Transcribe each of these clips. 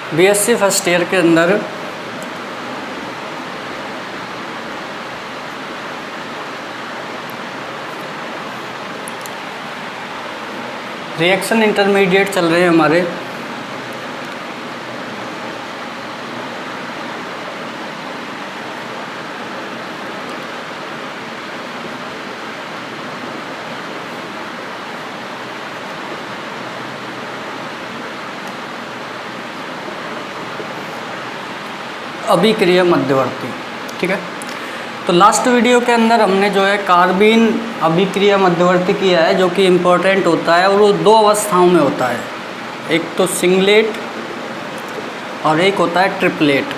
BSc first year के अंदर reaction intermediate चल रहे हैं हमारे। अभिक्रिया मध्यवर्ती, ठीक है। तो लास्ट वीडियो के अंदर हमने जो है कार्बीन अभिक्रिया मध्यवर्ती किया है, जो कि इम्पोर्टेंट होता है और वो दो अवस्थाओं में होता है, एक तो सिंगलेट और एक होता है ट्रिपलेट।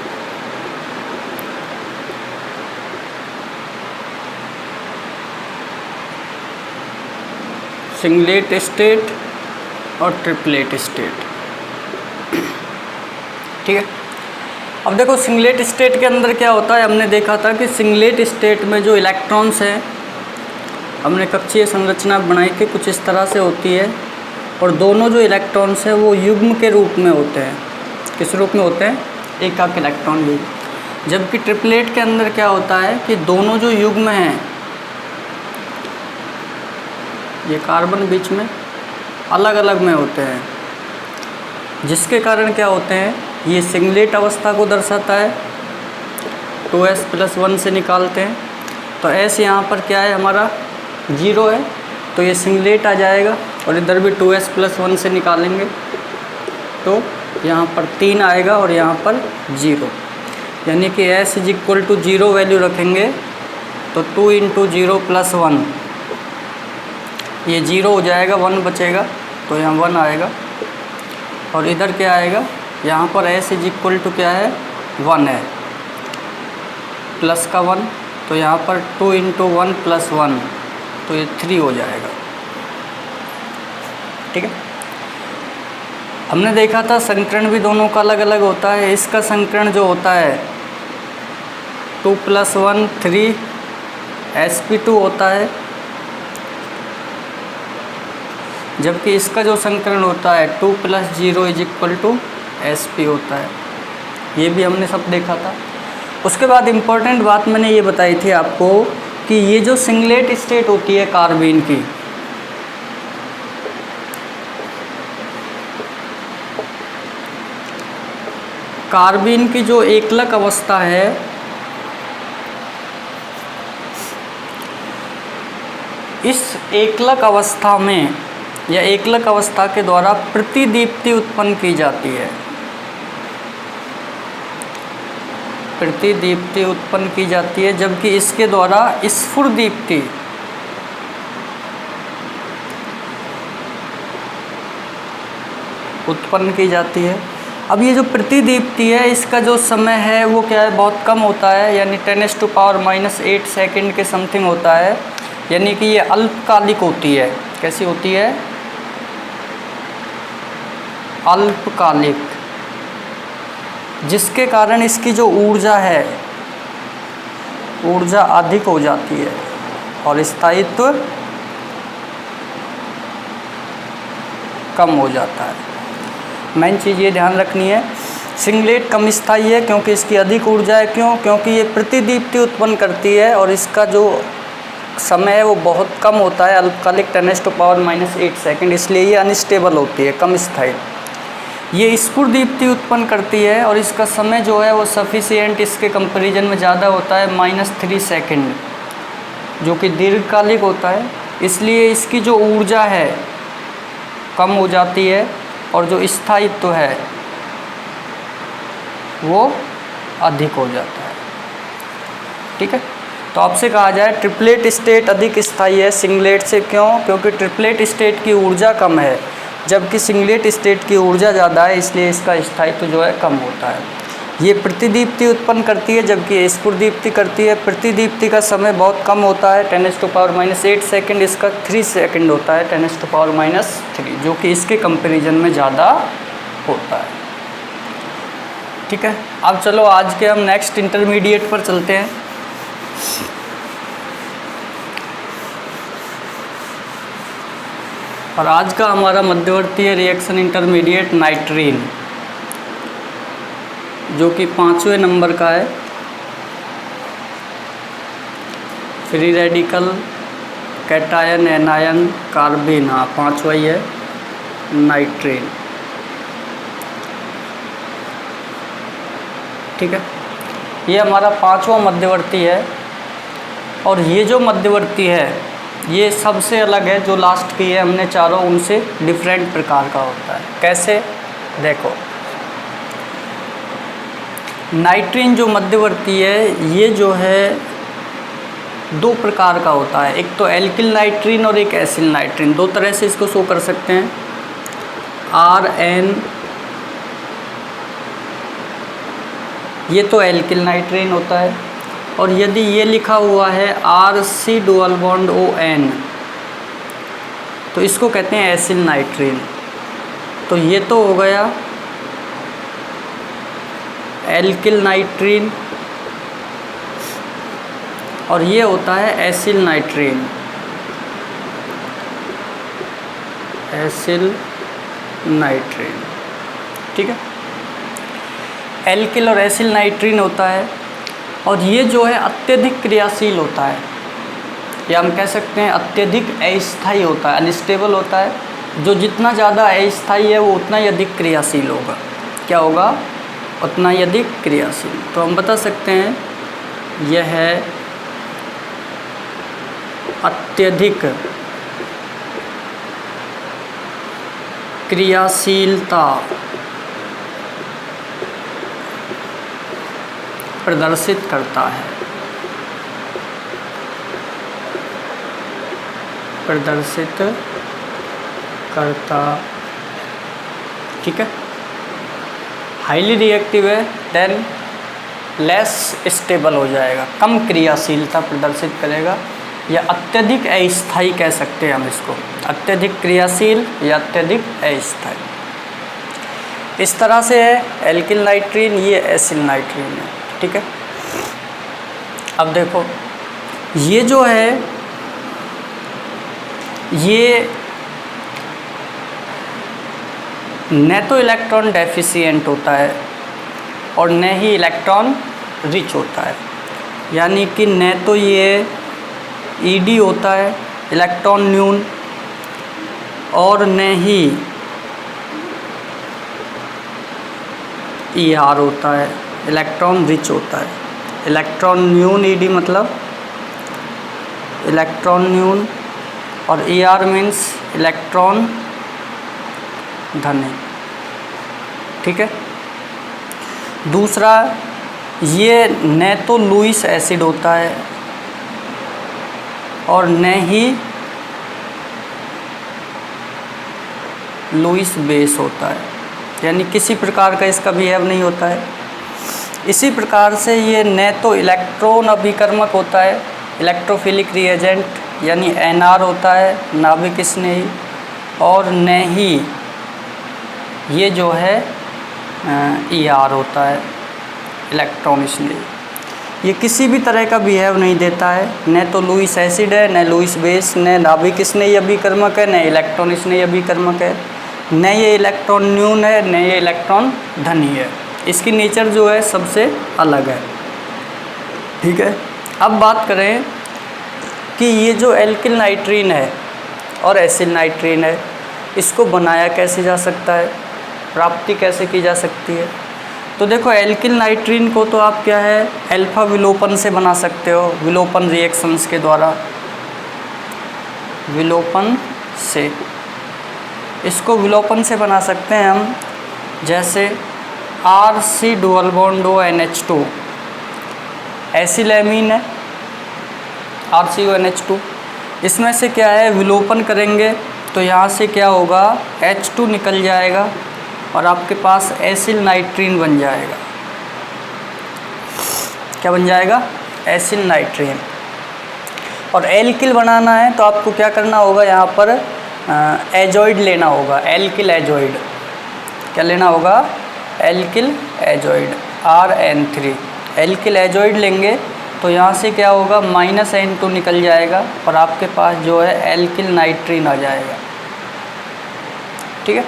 सिंगलेट स्टेट और ट्रिपलेट स्टेट, ठीक है। अब देखो सिंगलेट स्टेट के अंदर क्या होता है, हमने देखा था कि सिंगलेट स्टेट में जो इलेक्ट्रॉन्स हैं, हमने कक्षीय संरचना बनाई थी, कुछ इस तरह से होती है और दोनों जो इलेक्ट्रॉन्स हैं वो युग्म के रूप में होते हैं। किस रूप में होते हैं? एकाक इलेक्ट्रॉन युग्म। जबकि ट्रिपलेट के अंदर क्या होता है कि दोनों जो युग्म हैं, ये कार्बन बीच में अलग अलग में होते हैं, जिसके कारण क्या होते हैं, ये सिंगलेट अवस्था को दर्शाता है। 2s+1 से निकालते हैं तो s यहाँ पर क्या है, हमारा 0 है, तो ये सिंगलेट आ जाएगा। और इधर भी 2s+1 से निकालेंगे तो यहाँ पर 3 आएगा और यहाँ पर 0, यानी कि s = 0 वैल्यू रखेंगे तो 2 × 0 + 1, ये 0 हो जाएगा, 1 बचेगा तो यहाँ 1 आएगा। और इधर क्या आएगा, यहाँ पर s = क्या है, 1 है, प्लस का 1, तो यहाँ पर 2 × 1 + 1, तो ये 3 हो जाएगा, ठीक है। हमने देखा था संकरण भी दोनों का अलग अलग होता है। इसका संकरण जो होता है 2 + 1 3 sp2 होता है, जबकि इसका जो संकरण होता है 2 + 0 = sp होता है। ये भी हमने सब देखा था। उसके बाद इम्पोर्टेंट बात मैंने ये बताई थी आपको कि ये जो सिंगलेट स्टेट होती है कार्बीन की, कार्बीन की जो एकलक अवस्था है, इस एकलक अवस्था में या एकलक अवस्था के द्वारा प्रतिदीप्ति उत्पन्न की जाती है। प्रतिदीप्ति उत्पन्न की जाती है, जबकि इसके द्वारा स्फुरदीप्ति उत्पन्न की जाती है। अब ये जो प्रतिदीप्ति है, इसका जो समय है वो क्या है, बहुत कम होता है, यानी 10⁻⁸ सेकंड के समथिंग होता है, यानी कि ये अल्पकालिक होती है। कैसी होती है? अल्पकालिक, जिसके कारण इसकी जो ऊर्जा है, ऊर्जा अधिक हो जाती है और स्थायित्व कम हो जाता है। मेन चीज़ ये ध्यान रखनी है, सिंगलेट कम स्थायी है क्योंकि इसकी अधिक ऊर्जा है। क्यों? क्योंकि ये प्रतिदीप्ति उत्पन्न करती है और इसका जो समय है वो बहुत कम होता है, अल्पकालिक 10⁻⁸ सेकंड, इसलिए ये अनस्टेबल होती है, कम स्थायी। ये स्फुरदीप्ति उत्पन्न करती है और इसका समय जो है वो सफिशिएंट इसके कंपैरिजन में ज़्यादा होता है, -3 सेकंड, जो कि दीर्घकालिक होता है। इसलिए इसकी जो ऊर्जा है कम हो जाती है और जो स्थायित्व है वो अधिक हो जाता है, ठीक है। तो आपसे कहा जाए ट्रिपलेट स्टेट अधिक स्थायी है सिंगलेट से। क्यों? क्योंकि ट्रिपलेट स्टेट की ऊर्जा कम है, जबकि सिंगलेट स्टेट की ऊर्जा ज़्यादा है, इसलिए इसका स्थायित्व जो है कम होता है। ये प्रतिदीप्ति उत्पन्न करती है, जबकि स्फुरदीप्ति करती है। प्रतिदीप्ति का समय बहुत कम होता है, 10⁻⁸ सेकंड, इसका 3 सेकंड होता है, 10⁻⁻3, जो कि इसके कंपैरिजन में ज़्यादा होता है, ठीक है। अब चलो आज के हम नेक्स्ट इंटरमीडिएट पर चलते हैं। और आज का हमारा मध्यवर्ती है रिएक्शन इंटरमीडिएट नाइट्रीन। जो कि 5वें नंबर का है, free radical, cation, anion, carbene, हाँ 5वां ही है, नाइट्रेन। ठीक है, ये हमारा 5वां मध्यवर्ती है। और ये जो मध्यवर्ती है ये सबसे अलग है, जो लास्ट की है हमने चारों, उनसे डिफरेंट प्रकार का होता है। कैसे? देखो, नाइट्रीन जो मध्यवर्ती है ये जो है दो प्रकार का होता है, एक तो एल्किल नाइट्रीन और एक एसिल नाइट्रीन। दो तरह से इसको शो कर सकते हैं, RN, ये तो एल्किल नाइट्रीन होता है। और यदि ये लिखा हुआ है RC डुअल बॉन्ड ON, तो इसको कहते हैं एसिल नाइट्रीन। तो ये तो हो गया एल्किल नाइट्रीन, और ये होता है एसिल नाइट्रीन। एसिल नाइट्रीन, ठीक है। एल्किल और एसिल नाइट्रीन होता है, और ये जो है अत्यधिक क्रियाशील होता है, या हम कह सकते हैं अत्यधिक अस्थायी होता है, अनस्टेबल होता है। जो जितना ज़्यादा अस्थायी है वो उतना ही अधिक क्रियाशील होगा। क्या होगा? उतना ही अधिक क्रियाशील। तो हम बता सकते हैं यह है अत्यधिक क्रियाशीलता प्रदर्शित करता है, प्रदर्शित करता, ठीक है। हाईली रिएक्टिव है, देन लेस स्टेबल हो जाएगा, कम क्रियाशीलता प्रदर्शित करेगा, या अत्यधिक अस्थायी कह सकते हैं हम इसको, अत्यधिक क्रियाशील या अत्यधिक अस्थायी। इस तरह से है एल्किल नाइट्रीन, ये एसिल नाइट्रीन है, ठीक है। अब देखो, ये जो है ये न तो इलेक्ट्रॉन डेफिशिएंट होता है और न ही इलेक्ट्रॉन रिच होता है, यानी कि न तो ये ED होता है, इलेक्ट्रॉन न्यून, और न ही ER होता है, इलेक्ट्रॉन रिच होता है। इलेक्ट्रॉन न्यून ED मतलब इलेक्ट्रॉन न्यून, और ER मीन्स इलेक्ट्रॉन धनी, ठीक है। दूसरा, ये न तो लुईस एसिड होता है और न ही लुईस बेस होता है, यानी किसी प्रकार का इसका बिहेव नहीं होता है। इसी प्रकार से ये न तो इलेक्ट्रॉन अभिकर्मक होता है, इलेक्ट्रोफिलिक रिएजेंट, यानी NR होता है, नाभिक स्नेही, और न ही ये जो है ER होता है, इलेक्ट्रॉन स्नेही। ये किसी भी तरह का बिहेव नहीं देता है, न तो लुईस एसिड है, न लुईस बेस, न नाभिक स्नेही अभिकर्मक है, न इलेक्ट्रॉन स्नेही अभिकर्मक है, न ये इलेक्ट्रॉन न्यून है, न ये इलेक्ट्रॉन धनी है। इसकी नेचर जो है सबसे अलग है, ठीक है। अब बात करें कि ये जो एल्किल नाइट्रीन है और एसिल नाइट्रीन है, इसको बनाया कैसे जा सकता है, प्राप्ति कैसे की जा सकती है। तो देखो, एल्किल नाइट्रीन को तो आप क्या है अल्फा विलोपन से बना सकते हो, विलोपन रिएक्शंस के द्वारा, विलोपन से इसको विलोपन से बना सकते हैं हम। जैसे RC dual bond ONH2 acyl amine है, RCONH2, इसमें से क्या है विलोपन करेंगे तो यहाँ से क्या होगा H2 निकल जाएगा और आपके पास एसिल नाइट्रीन बन जाएगा। क्या बन जाएगा? एसिल नाइट्रीन। और एल्किल बनाना है तो आपको क्या करना होगा, यहाँ पर एजॉइड लेना होगा, एल्किल एजॉइड। क्या लेना होगा? Alkyl एजॉइड, RN3। एल्किल एजॉइड लेंगे तो यहाँ से क्या होगा -N2 निकल जाएगा और आपके पास जो है एल्किल नाइट्रीन आ जाएगा, ठीक है।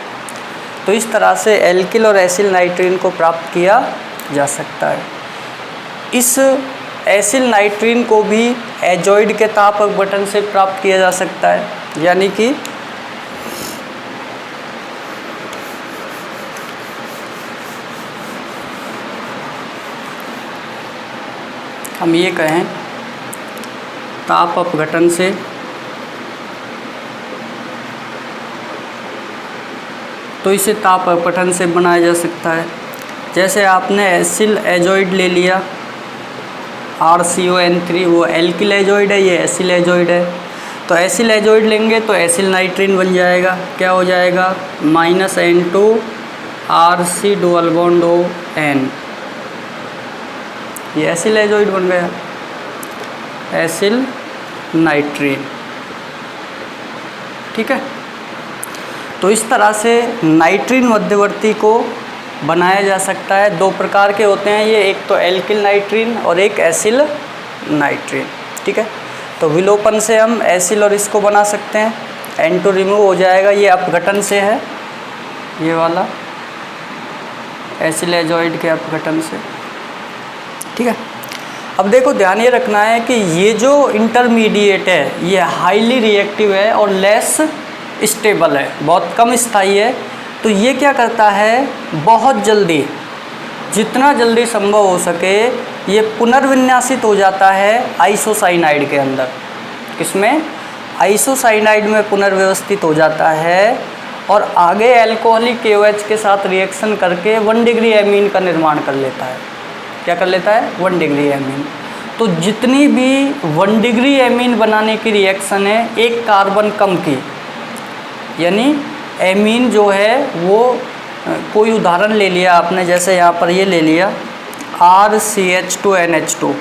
तो इस तरह से एल्किल और एसिल नाइट्रीन को प्राप्त किया जा सकता है। इस एसिल नाइट्रीन को भी एजॉइड के ताप अपघटन से प्राप्त किया जा सकता है, यानी कि हम ये कहें ताप अपघटन से तो इसे ताप अपघटन से बनाया जा सकता है। जैसे आपने एसिल एजॉइड ले लिया RCON3, वो एल्किल एजॉइड है, ये एसिल एजॉइड है। तो एसिल एजॉइड लेंगे तो एसिल नाइट्रीन बन जाएगा। क्या हो जाएगा? -N2 RC double bond ON, ये एसिल एजॉइड बन गया, एसिल नाइट्रीन। ठीक है, तो इस तरह से नाइट्रीन मध्यवर्ती को बनाया जा सकता है। दो प्रकार के होते हैं ये, एक तो एल्किल नाइट्रीन और एक एसिल नाइट्रीन। ठीक है, तो विलोपन से हम एसिल और इसको बना सकते हैं, N2 रिमूव हो जाएगा। ये अपघटन से है, ये वाला एसिल एजॉइड के अपघटन से। ठीक है, अब देखो ध्यान ये रखना है कि ये जो इंटरमीडिएट है ये हाईली रिएक्टिव है और लेस स्टेबल है, बहुत कम स्थायी है। तो ये क्या करता है, बहुत जल्दी, जितना जल्दी संभव हो सके ये पुनर्विन्यासित हो जाता है आइसोसाइनाइड के अंदर। किसमें? आइसोसाइनाइड में पुनर्व्यवस्थित हो जाता है और आगे अल्कोहलिक KOH के साथ रिएक्शन करके 1 डिग्री एमीन का निर्माण कर लेता है। क्या कर लेता है? 1 डिग्री एमीन। तो जितनी भी 1 डिग्री एमीन बनाने की रिएक्शन है एक कार्बन कम की, यानी एमीन जो है वो कोई उदाहरण ले लिया आपने, जैसे यहाँ पर ये ले लिया RCH2NH2,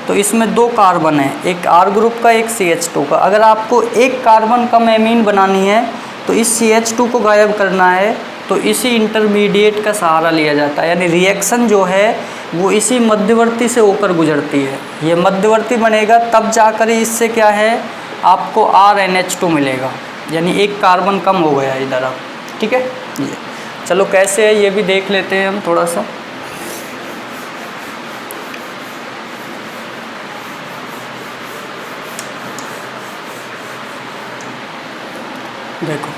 तो इसमें 2 कार्बन है, एक R ग्रुप का एक CH2 का। अगर आपको एक कार्बन कम एमीन बनानी है तो इस CH2 को गायब करना है तो इसी इंटरमीडिएट का सहारा लिया जाता है, यानी रिएक्शन जो है वो इसी मध्यवर्ती से होकर गुजरती है। ये मध्यवर्ती बनेगा तब जाकर इससे क्या है आपको RNH2 मिलेगा, यानी एक कार्बन कम हो गया इधर अब। ठीक है, ये चलो कैसे है ये भी देख लेते हैं हम थोड़ा सा। देखो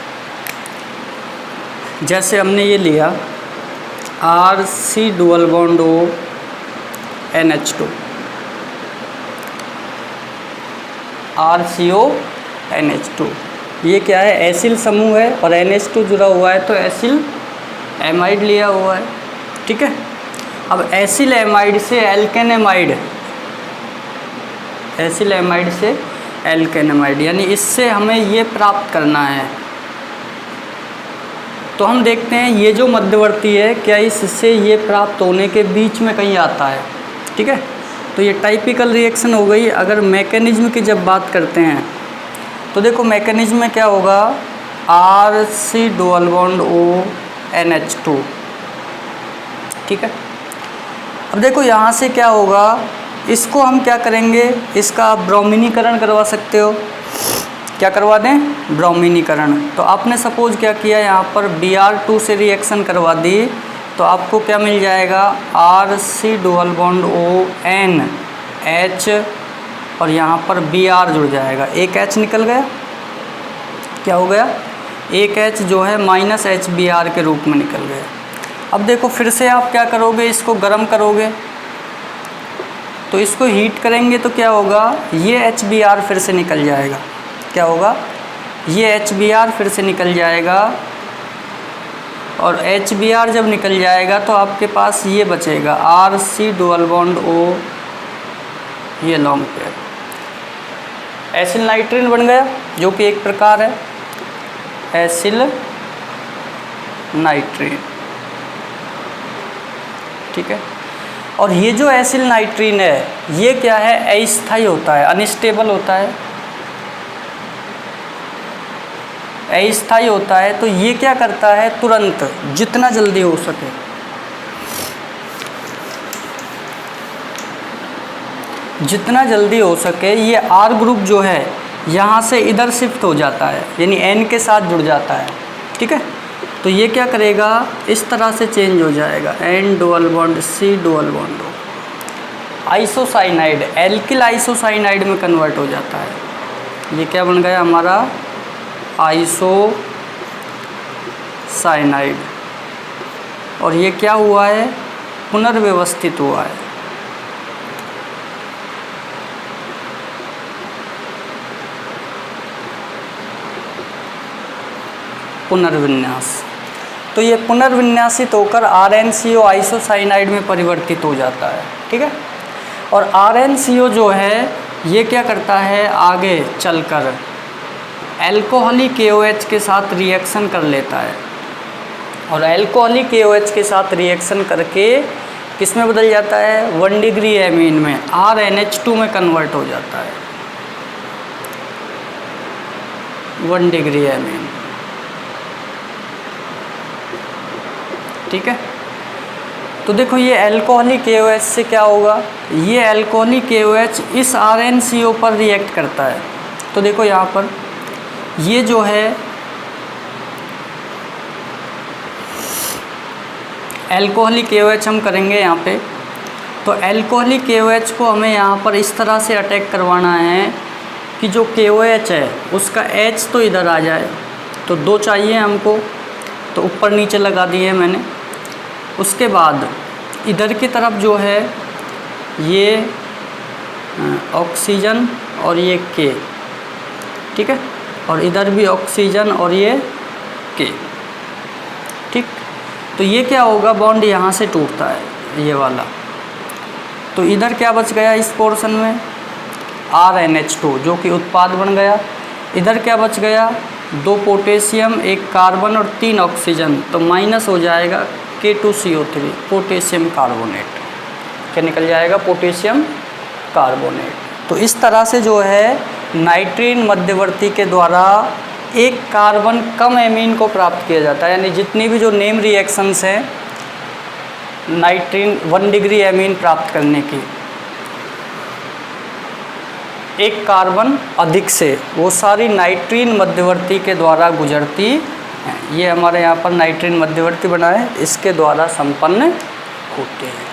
जैसे हमने ये लिया RC double bond ONH2, RCONH2, ये क्या है? एसिल समूह है और NH2 जुड़ा हुआ है तो एसिल एमाइड लिया हुआ है। ठीक है, अब एसिल एमाइड से एल्केन एमाइड, एसिल एमाइड से एल्केन एमाइड, यानी इससे हमें ये प्राप्त करना है। तो हम देखते हैं ये जो मध्यवर्ती है क्या इससे ये प्राप्त होने के बीच में कहीं आता है। ठीक है, तो ये टाइपिकल रिएक्शन हो गई। अगर मैकेनिज्म की जब बात करते हैं तो देखो मैकेनिज्म में क्या होगा, RC डबल बॉन्ड ONH2। ठीक है, अब देखो यहाँ से क्या होगा, इसको हम क्या करेंगे, इसका आप ब्रोमीनीकरण करवा सकते हो। क्या करवा दें? ब्रोमीनीकरण। तो आपने सपोज क्या किया, यहाँ पर Br2 से रिएक्शन करवा दी तो आपको क्या मिल जाएगा, RC डबल बॉन्ड ONH और यहाँ पर Br जुड़ जाएगा, एक H निकल गया। क्या हो गया? एक H जो है -HBr के रूप में निकल गया। अब देखो फिर से आप क्या करोगे, इसको गर्म करोगे तो इसको हीट करेंगे तो क्या होगा, ये HBr फिर से निकल जाएगा। क्या होगा? ये HBr फिर से निकल जाएगा और HBr जब निकल जाएगा तो आपके पास ये बचेगा RC डबल बॉन्ड O, ये लॉन्ग पेयर, एसिल नाइट्रीन बन गया जो कि एक प्रकार है एसिल नाइट्रीन। ठीक है, और ये जो एसिल नाइट्रीन है ये क्या है, अस्थायी होता है, अनस्टेबल होता है, अस्थायी होता है। तो ये क्या करता है, तुरंत जितना जल्दी हो सके ये R ग्रुप जो है यहाँ से इधर शिफ्ट हो जाता है, यानी N के साथ जुड़ जाता है। ठीक है, तो ये क्या करेगा, इस तरह से चेंज हो जाएगा, N double bond C double bond O, isocyanide alkyl isocyanide में कन्वर्ट हो जाता है। ये क्या बन गया हमारा, आइसोसाइनाइड। और ये क्या हुआ है, पुनर्व्यवस्थित हुआ है। पुनर्विन्यास। तो ये पुनर्विन्यासित होकर RnCO आइसोसाइनाइड में परिवर्तित हो जाता है। ठीक है। और RnCO जो है ये क्या करता है, आगे चलकर अल्कोहलिक KOH के साथ रिएक्शन कर लेता है, और अल्कोहलिक KOH के साथ रिएक्शन करके किस में बदल जाता है, 1 डिग्री एमीन में RnH2 में कन्वर्ट हो जाता है। 1 डिग्री एमीन। ठीक है। तो देखो ये अल्कोहलिक KOH से क्या होगा, ये अल्कोहलिक KOH इस RnCO पर रिएक्ट करता है। तो देखो यहाँ पर ये जो है अल्कोहलिक KOH हम करेंगे यहाँ पे, तो अल्कोहलिक KOH को हमें यहाँ पर इस तरह से अटैक करवाना है कि जो KOH है उसका H तो इधर आ जाए। तो 2 चाहिए हमको, तो ऊपर नीचे लगा दिए मैंने। उसके बाद इधर की तरफ जो है ये ऑक्सीजन और ये K, ठीक है, और इधर भी ऑक्सीजन और ये K। ठीक। तो ये क्या होगा, बॉन्ड यहाँ से टूटता है ये वाला, तो इधर क्या बच गया इस पोर्शन में, RnH2 जो कि उत्पाद बन गया। इधर क्या बच गया, 2 पोटेशियम 1 कार्बन और 3 ऑक्सीजन, तो माइनस हो जाएगा K2CO3 पोटेशियम कार्बोनेट, क्या निकल जाएगा, पोटेशियम कार्बोनेट। तो इस तरह से जो है नाइट्रीन मध्यवर्ती के द्वारा एक कार्बन कम एमीन को प्राप्त किया जाता है। यानी जितनी भी जो नेम रिएक्शंस हैं नाइट्रीन 1 डिग्री एमीन प्राप्त करने की, एक कार्बन अधिक से, वो सारी नाइट्रीन मध्यवर्ती के द्वारा गुजरती हैं। ये हमारे यहाँ पर नाइट्रीन मध्यवर्ती बना है, इसके द्वारा संपन्न होते हैं।